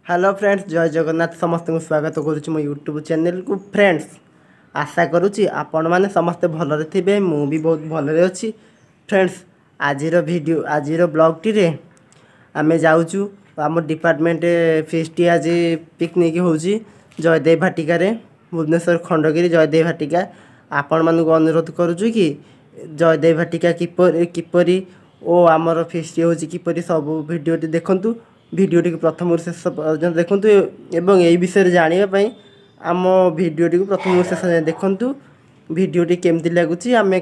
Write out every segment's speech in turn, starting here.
Hello friends, जय जगन्नाथ। समस्त को स्वागत करुच्ची मो यूट्यूब चैनल को। फ्रेंड्स, आशा करुच्ची आपण मैंने समस्ते भलरे थे। मु भी बहुत भलरे अच्छी। फ्रेंड्स, आज ब्लॉग टी आमे जाऊँ आम डिपार्टमेंट फीस्ट आज पिकनिक हो जयदेव भाटिका भुवनेश्वर खंडगिरी जयदेव भाटिका। आपण मानक अनुरोध करुचु कि जयदेव भाटिका किपरि ओ आमर फीस्ट हो किपरि सब भिडियोटी देखंतु। भिडियोटी प्रथम शेष पर्यटन देखूँ एवं यही विषय जानापी आम भिडियोटी प्रथम शेष देखूँ। भिडियोटी केमती लगुच आम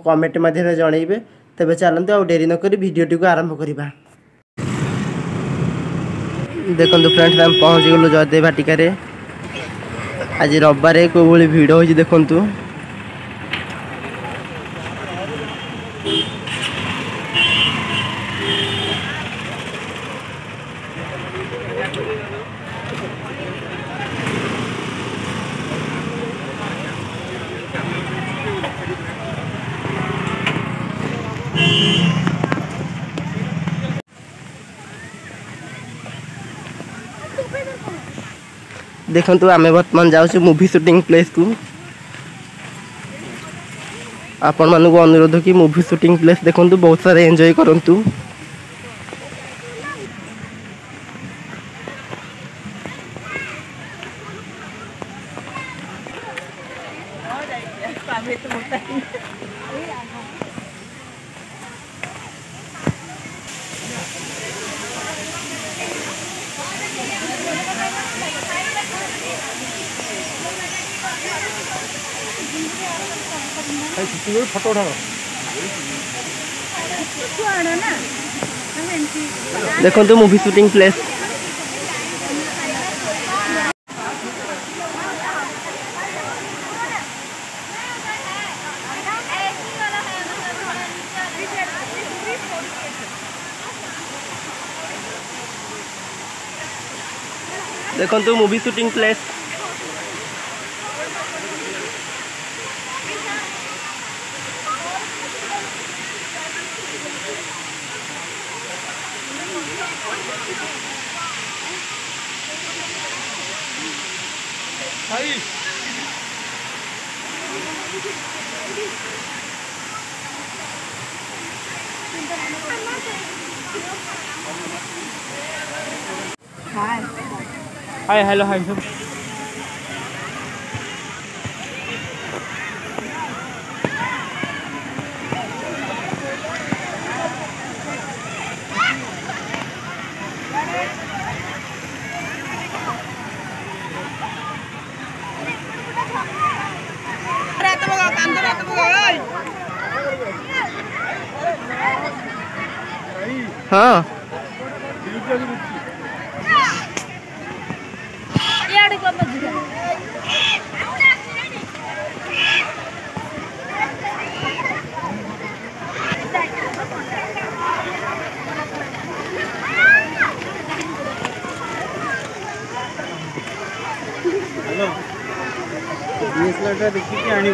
कमेंट माध्यम जनइबे। तेज चलते आ डेरी नक भिडियोटी को आरंभ करवा। देखो फ्रेंड्स, आम पहुँच गलु जयदेव भाटिका। आज रविवार को भिड़ हो देखु। देखु आम बर्तमान जाऊँ मूवी शूटिंग प्लेस को। आपण मानक अनुरोध कि मूवी शूटिंग प्लेस देखु, बहुत सारे एंजॉय करंतु। फोटो उठा देखो मूवी शूटिंग प्लेस। देखो movie shooting place. Hi hello hi सब। हाँ डीएसएलआर देखिए आनी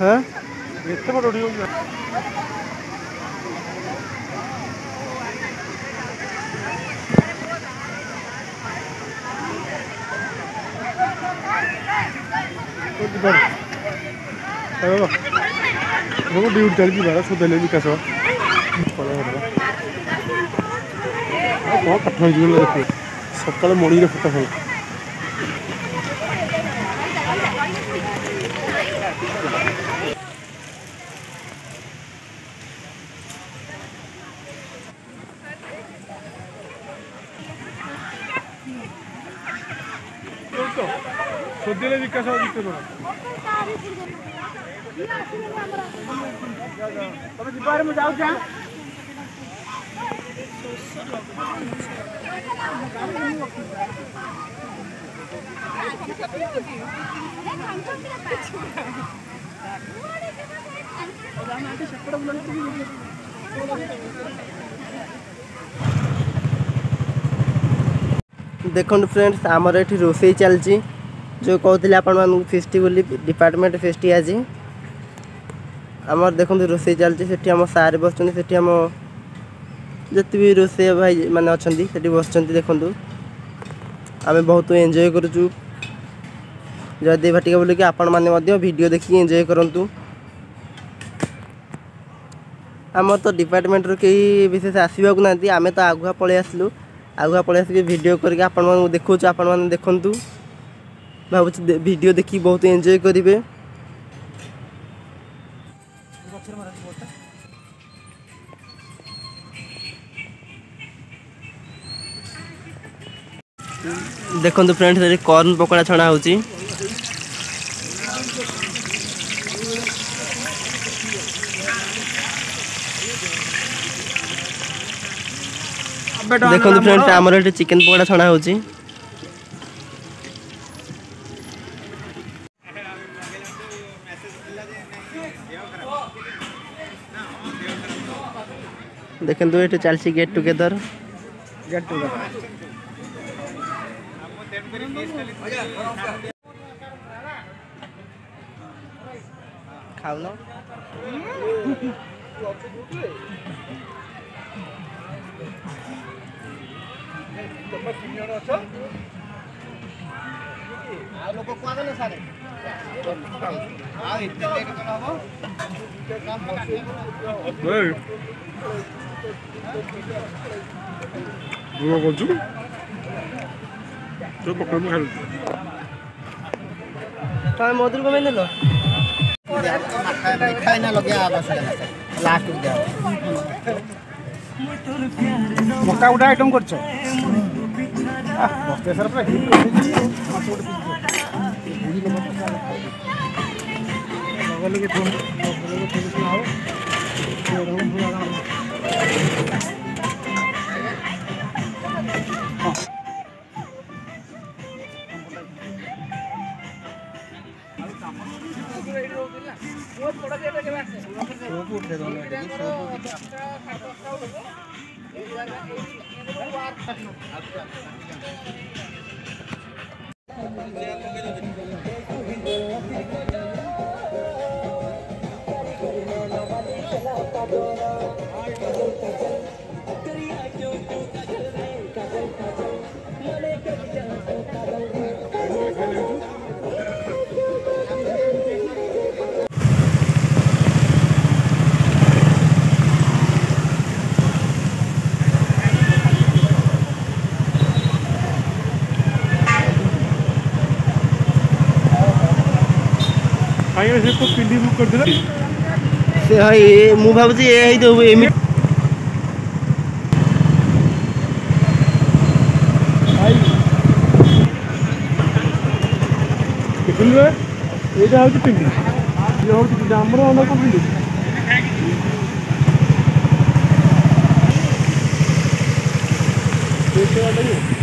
हाँ इतने फोटो उठी ड्यूटी चलती बारा सुधे विकास कौन कठ देखे सकाल मॉर्निंग फोटो भल सोदिले विकास जिते तब जीवार मुझे जाऊँ देखो फ्रेंड्स आमर ये रोसई चलती जो कहते आपण फेस्टी बोली डिपार्टमेंट फेस्टी आज आमर देखो रोसई चलती से आम सारे बस आम जिते भी रोसई भाई मैंने अच्छा से बस देखु आम बहुत एंजॉय करूँ जयदेव भाटिका बोल कि आपण मैंने वीडियो देखिए एंजॉय करूँ आम तो डिपार्टमेंट कई विशेष आसवाक ना आम तो आगुआ पलि आसलु आगुआ पलि आसिक वीडियो करके आपण देखु आपण मैंने देखु भावुँ वीडियो देखी बहुत एंजॉय करेंगे देखो फ्रेंड्स कॉर्न पकोड़ा छणा होची देखो फ्रेंड्स आमर ये चिकेन पकोड़ा छणा होची देखो ये चलती गेट टुगेदर खाऊ तुम मधुर कमें देल मक्का गोटे आइटम कर से तो पिंडी बुक कर दिला से हाय मु भाबुची ए दो एमि भाई कितने रे एटा होची पिंडी ये होची हमरो अंदर को पिंडी ये तो